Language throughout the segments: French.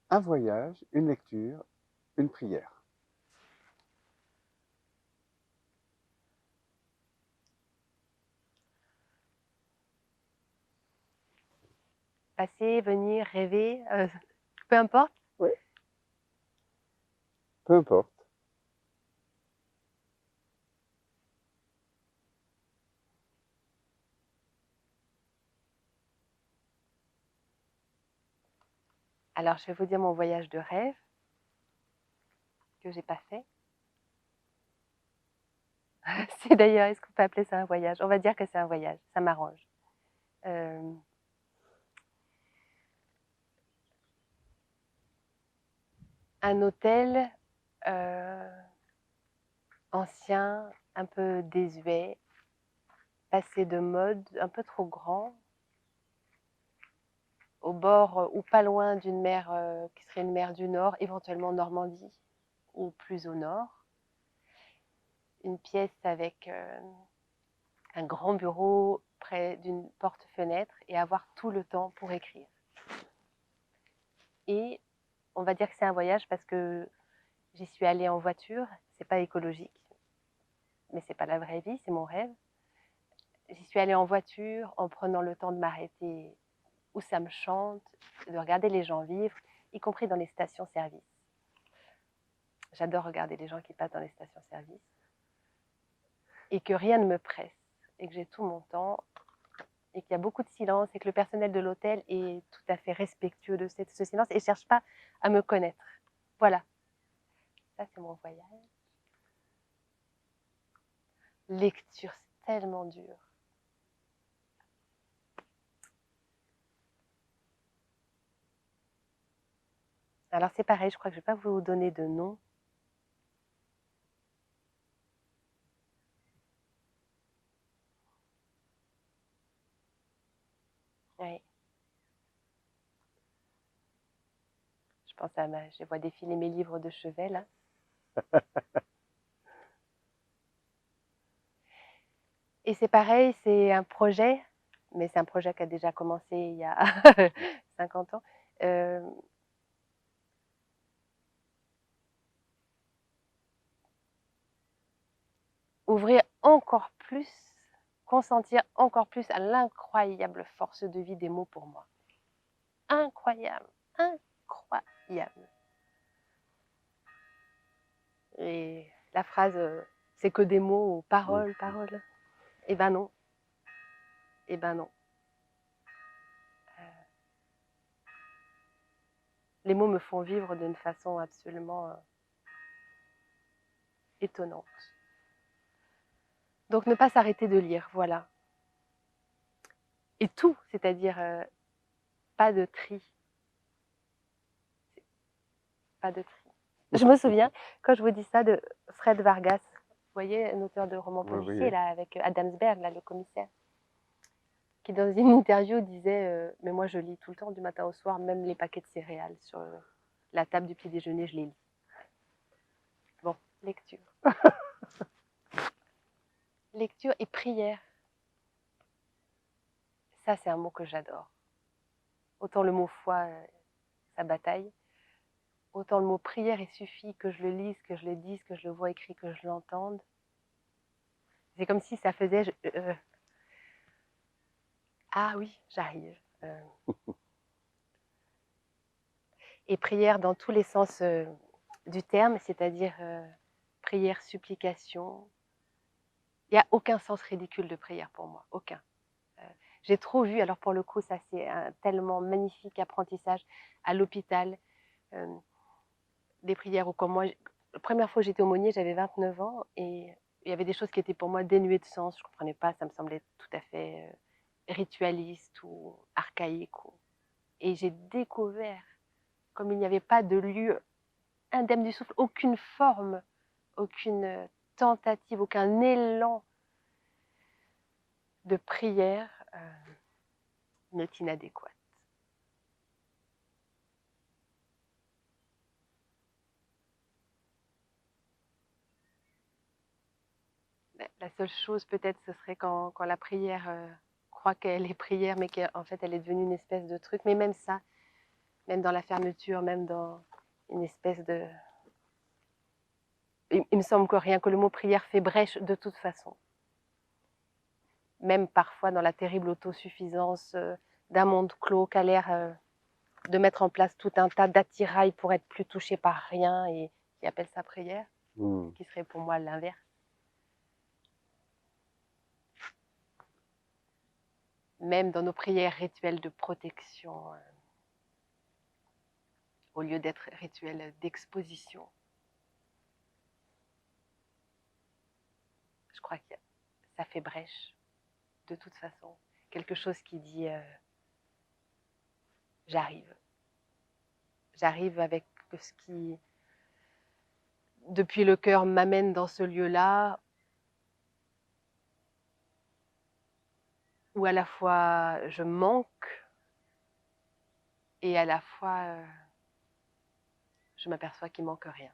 un voyage, une lecture, une prière. Passer, venir, rêver, peu importe. Oui, peu importe. Alors, je vais vous dire mon voyage de rêve que j'ai pas fait. C'est d'ailleurs, est-ce qu'on peut appeler ça un voyage? On va dire que c'est un voyage, ça m'arrange. Euh, un hôtel ancien, un peu désuet, passé de mode, un peu trop grand, au bord ou pas loin d'une mer qui serait une mer du Nord, éventuellement Normandie ou plus au nord. Une pièce avec un grand bureau près d'une porte-fenêtre et avoir tout le temps pour écrire. Et on va dire que c'est un voyage parce que j'y suis allée en voiture, c'est pas écologique, mais c'est pas la vraie vie, c'est mon rêve. J'y suis allée en voiture en prenant le temps de m'arrêter où ça me chante, de regarder les gens vivre, y compris dans les stations-service. J'adore regarder les gens qui passent dans les stations-service et que rien ne me presse et que j'ai tout mon temps et qu'il y a beaucoup de silence et que le personnel de l'hôtel est tout à fait respectueux de ce silence et ne cherche pas à me connaître. Voilà, ça c'est mon voyage. Lecture, c'est tellement dur. Alors c'est pareil, je crois que je ne vais pas vous donner de nom. Ouais. Je pense à je vois défiler mes livres de chevet là. Et c'est pareil, c'est un projet, mais c'est un projet qui a déjà commencé il y a 50 ans. Euh, ouvrir encore plus, consentir encore plus à l'incroyable force de vie des mots pour moi. Incroyable, incroyable. Et la phrase, c'est que des mots, paroles, paroles. Eh ben non, eh ben non. Les mots me font vivre d'une façon absolument étonnante. Donc ne pas s'arrêter de lire, voilà. Et tout, c'est-à-dire pas de tri, pas de tri. Je me souviens, quand je vous dis ça, de Fred Vargas, vous voyez, un auteur de romans policiers, Oui. là, avec Adamsberg, là, le commissaire, qui dans une interview disait mais moi je lis tout le temps, du matin au soir, même les paquets de céréales sur la table du petit déjeuner, je les lis. Bon, lecture. Lecture et prière. Ça, c'est un mot que j'adore. Autant le mot foi, ça bataille. Autant le mot prière, il suffit que je le lise, que je le dise, que je le vois écrit, que je l'entende. C'est comme si ça faisait ah oui, j'arrive. Et prière dans tous les sens du terme, c'est-à-dire prière, supplication. Il n'y a aucun sens ridicule de prière pour moi, aucun. J'ai trop vu, alors pour le coup, ça c'est un tellement magnifique apprentissage à l'hôpital, euh, des prières où comme moi, la première fois que j'étais aumônier, j'avais 29 ans et il y avait des choses qui étaient pour moi dénuées de sens, je ne comprenais pas, ça me semblait tout à fait ritualiste ou archaïque. Et j'ai découvert, comme il n'y avait pas de lieu indemne du souffle, aucune forme, aucune tentative, aucun élan de prière n'est inadéquat. La seule chose peut-être ce serait quand la prière croit qu'elle est prière mais qu'en fait elle est devenue une espèce de truc, mais même ça, même dans la fermeture, même dans une espèce de... Il me semble que rien que le mot prière fait brèche de toute façon. Même parfois dans la terrible autosuffisance d'un monde clos qui a l'air de mettre en place tout un tas d'attirails pour être plus touché par rien et qui appelle ça prière, qui serait pour moi l'inverse. Même dans nos prières rituelles de protection, au lieu d'être rituels d'exposition. Je crois que ça fait brèche, de toute façon. Quelque chose qui dit j'arrive. J'arrive avec ce qui, depuis le cœur, m'amène dans ce lieu-là, où à la fois je manque et à la fois je m'aperçois qu'il manque rien.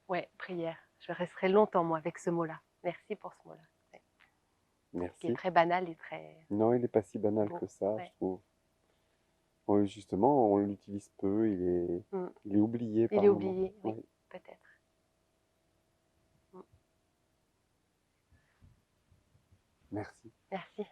Ouais, prière. Je resterai longtemps, moi, avec ce mot-là. Merci pour ce mot-là. Ouais. Merci. Qui est très banal et très... Non, il n'est pas si banal beau. que ça, Ouais. je trouve. Justement, on l'utilise peu, il est oublié par Il est moments. oublié, oui, Oui. peut-être. Merci. Merci.